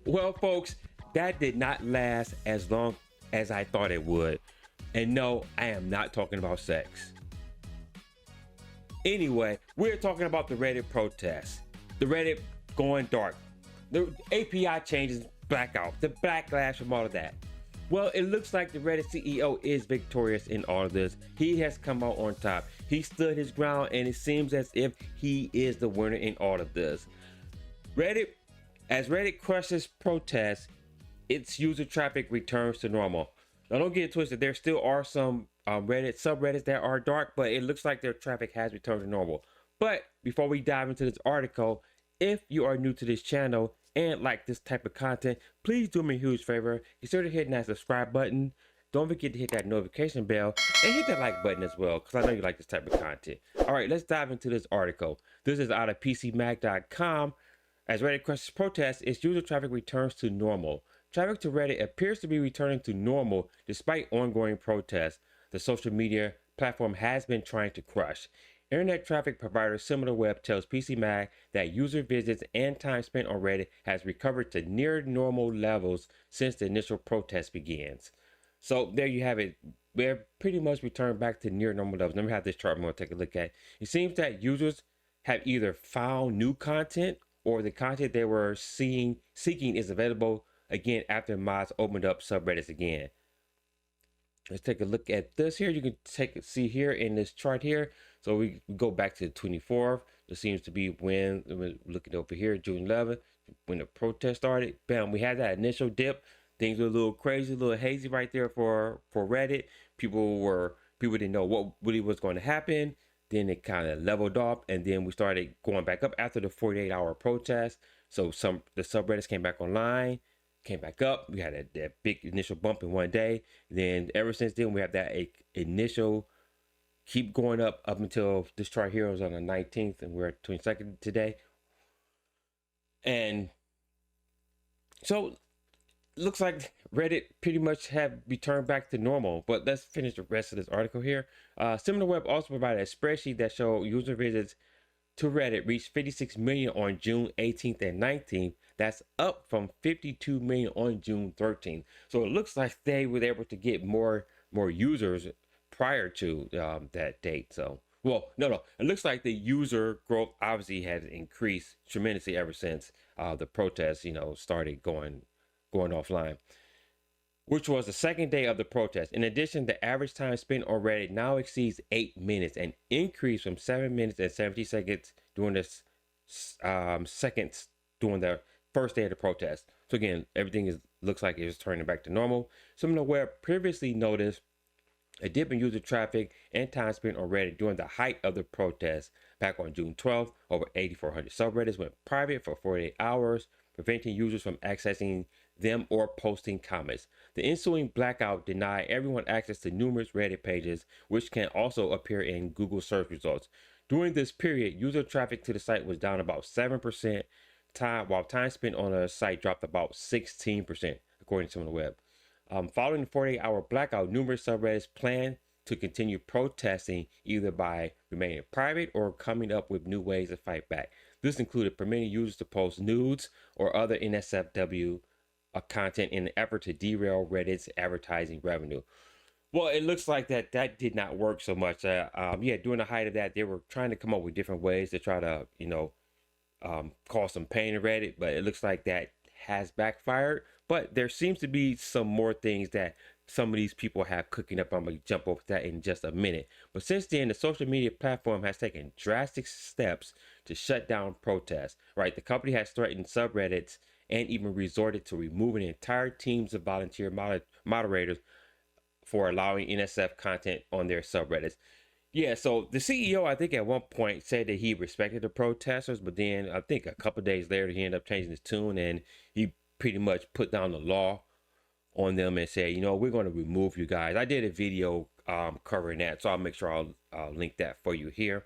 Well, folks, that did not last as long as I thought it would. And no, I am not talking about sex. Anyway, we're talking about the Reddit protests. The Reddit going dark. The API changes, blackout, the backlash from all of that. Well, it looks like the Reddit CEO is victorious in all of this. He has come out on top. He stood his ground, and it seems as if he is the winner in all of this. As Reddit crushes protests, its user traffic returns to normal. Now, don't get it twisted. There still are some Reddit subreddits that are dark, but it looks like their traffic has returned to normal. But before we dive into this article, if you are new to this channel and like this type of content, please do me a huge favor. Consider hitting that subscribe button. Don't forget to hit that notification bell and hit that like button as well, because I know you like this type of content. All right, let's dive into this article. This is out of PCMag.com. As Reddit crushes protests, its user traffic returns to normal. Traffic to Reddit appears to be returning to normal despite ongoing protests the social media platform has been trying to crush. Internet traffic provider SimilarWeb tells PCMag that user visits and time spent on Reddit has recovered to near normal levels since the initial protest begins. So there you have it. We're pretty much returned back to near normal levels. Let me have this chart I'm going to take a look at. It seems that users have either found new content or the content they were seeking is available again after mods opened up subreddits again. Let's take a look at this here. You can see here in this chart here. So we go back to the 24th. It seems to be when, looking over here, June 11th, when the protest started. Bam, we had that initial dip. Things were a little crazy, a little hazy right there for Reddit. People didn't know what really was going to happen. Then it kind of leveled off, and then we started going back up after the 48-hour protest. So the subreddits came back online, came back up. We had that big initial bump in one day. Then ever since then, we have that initial keep going up until this chart here was on the 19th, and we're at 22nd today. And so looks like Reddit pretty much have returned back to normal. But let's finish the rest of this article here. SimilarWeb also provided a spreadsheet that showed user visits to Reddit reached 56 million on June 18th and 19th. That's up from 52 million on June 13th. So it looks like they were able to get more users prior to that date. So, well, no, it looks like the user growth obviously has increased tremendously ever since the protests, started going offline, which was the second day of the protest. In addition, the average time spent on Reddit now exceeds 8 minutes, an increase from 7 minutes and 70 seconds during this during the first day of the protest. So again, everything looks like it's turning back to normal. SimilarWeb previously noticed a dip in user traffic and time spent on Reddit during the height of the protest. Back on June 12th, over 8,400 subreddits went private for 48 hours, preventing users from accessing them or posting comments. The ensuing blackout denied everyone access to numerous Reddit pages, which can also appear in Google search results. During this period, user traffic to the site was down about 7%, while time spent on the site dropped about 16%, according to SimilarWeb. Following the 48-hour blackout, numerous subreddits plan to continue protesting either by remaining private or coming up with new ways to fight back. This included permitting users to post nudes or other NSFW content in an effort to derail Reddit's advertising revenue. Well, it looks like that did not work so much. During the height of that, they were trying to come up with different ways to try to, cause some pain to Reddit, but it looks like that has backfired. But there seems to be some more things that some of these people have cooking up. I'm going to jump over that in just a minute. But since then, the social media platform has taken drastic steps to shut down protests, right? The company has threatened subreddits and even resorted to removing entire teams of volunteer moderators for allowing NSF content on their subreddits. Yeah, so the CEO, I think at one point said that he respected the protesters, but then I think a couple days later, he ended up changing his tune and he pretty much put down the law on them and said, we're going to remove you guys. I did a video covering that, so I'll make sure I'll link that for you here.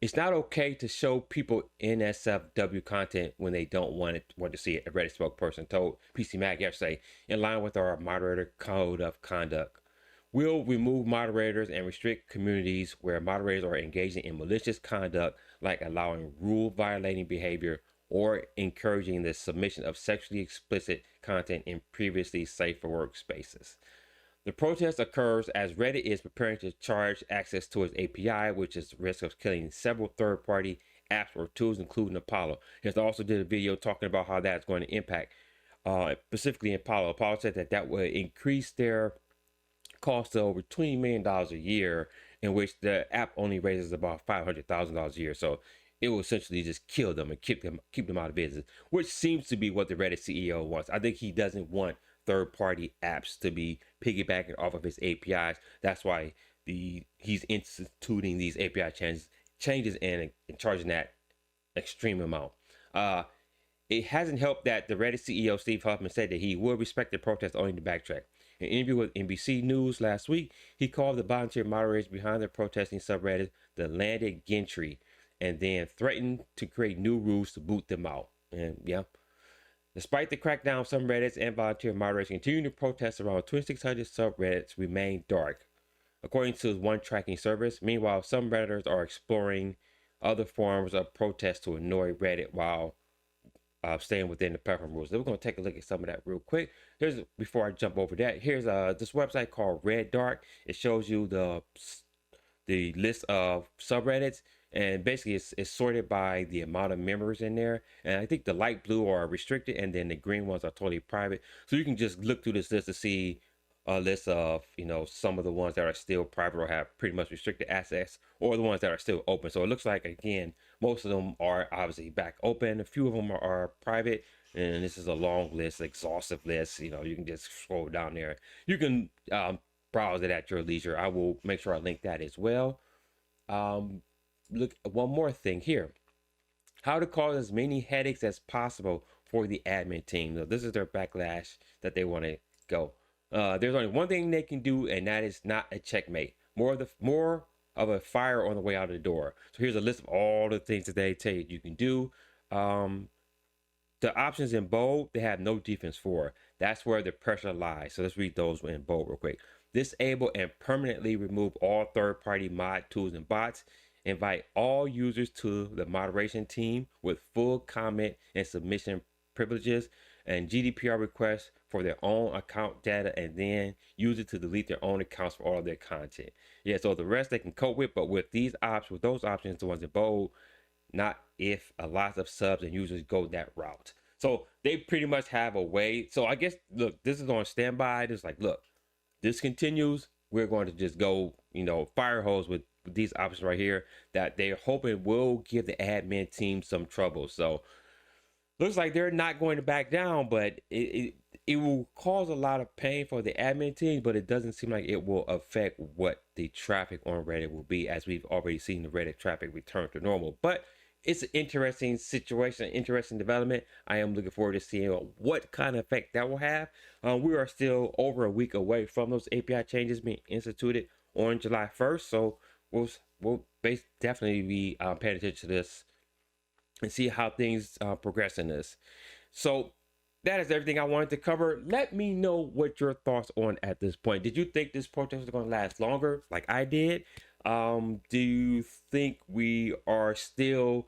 It's not okay to show people NSFW content when they don't want to see it, a Reddit spokesperson told PCMag yesterday, in line with our moderator code of conduct. We'll remove moderators and restrict communities where moderators are engaging in malicious conduct, like allowing rule-violating behavior or encouraging the submission of sexually explicit content in previously safe workspaces. The protest occurs as Reddit is preparing to charge access to its API, which is the risk of killing several third-party apps or tools, including Apollo. He also did a video talking about how that's going to impact, specifically Apollo. Apollo said that that would increase their cost to over $20 million a year, in which the app only raises about $500,000 a year. So it will essentially just kill them and keep them out of business, which seems to be what the Reddit CEO wants. I think he doesn't want third-party apps to be piggybacking off of his APIs. That's why he's instituting these API changes and charging that extreme amount. It hasn't helped that the Reddit CEO Steve Huffman said that he will respect the protest only to backtrack. In an interview with NBC News last week, he called the volunteer moderators behind the protesting subreddit the landed gentry, and then threatened to create new rules to boot them out. And yeah, despite the crackdown, some Reddits and volunteer moderators continue to protest. Around 2,600 subreddits remain dark, according to one tracking service. Meanwhile, some Redditors are exploring other forms of protest to annoy Reddit while staying within the platform rules. We're going to take a look at some of that real quick. Before I jump over that, here's this website called Red Dark. It shows you the list of subreddits, and basically it's sorted by the amount of members in there. And I think the light blue are restricted, and then the green ones are totally private. So you can just look through this list to see a list of, some of the ones that are still private or have pretty much restricted access, or the ones that are still open. So it looks like, again, most of them are obviously back open. A few of them are private, and this is a long list, exhaustive list. You can just scroll down there. You can browse it at your leisure. I will make sure I link that as well. Look, one more thing here. How to cause as many headaches as possible for the admin team. So this is their backlash that they want to go. There's only one thing they can do, and that is not a checkmate. More of a fire on the way out of the door. So here's a list of all the things that they tell you can do. The options in bold, they have no defense for. That's where the pressure lies. So let's read those in bold real quick. Disable and permanently remove all third-party mod tools and bots. Invite all users to the moderation team with full comment and submission privileges and GDPR requests for their own account data, and then use it to delete their own accounts for all of their content. Yeah, so the rest they can cope with, but with those options, the ones in bold, not if a lot of subs and users go that route. So they pretty much have a way. So I guess, look, this is on standby. It's like, look, this continues. We're going to just go, fire hose with these options right here that they're hoping will give the admin team some trouble. So looks like they're not going to back down, but it will cause a lot of pain for the admin team, but it doesn't seem like it will affect what the traffic on Reddit will be, as we've already seen the Reddit traffic return to normal. But it's an interesting situation, interesting development. I am looking forward to seeing what kind of effect that will have. We are still over a week away from those API changes being instituted on July 1st. So we'll definitely be paying attention to this and see how things progress in this. So that is everything I wanted to cover. Let me know what your thoughts on at this point. Did you think this protest was going to last longer like I did? Do you think we are still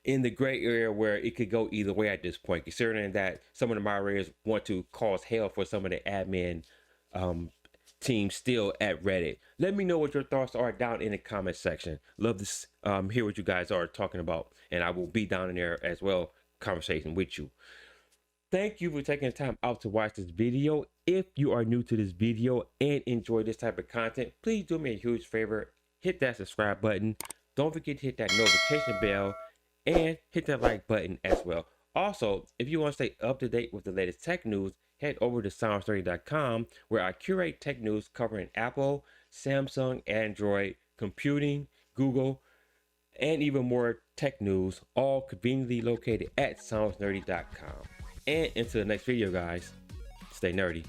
in the gray area where it could go either way at this point, considering that some of the moderators want to cause hell for some of the admin team still at Reddit? Let me know what your thoughts are down in the comment section. Love to hear what you guys are talking about, and I will be down in there as well, conversation with you. Thank you for taking the time out to watch this video. If you are new to this video and enjoy this type of content, please do me a huge favor. Hit that subscribe button. Don't forget to hit that notification bell and hit that like button as well. Also, if you want to stay up to date with the latest tech news, head over to sounds30.com, where I curate tech news covering Apple, Samsung, Android, computing, Google, and even more tech news, all conveniently located at sounds30.com. And into the next video, guys. Stay nerdy.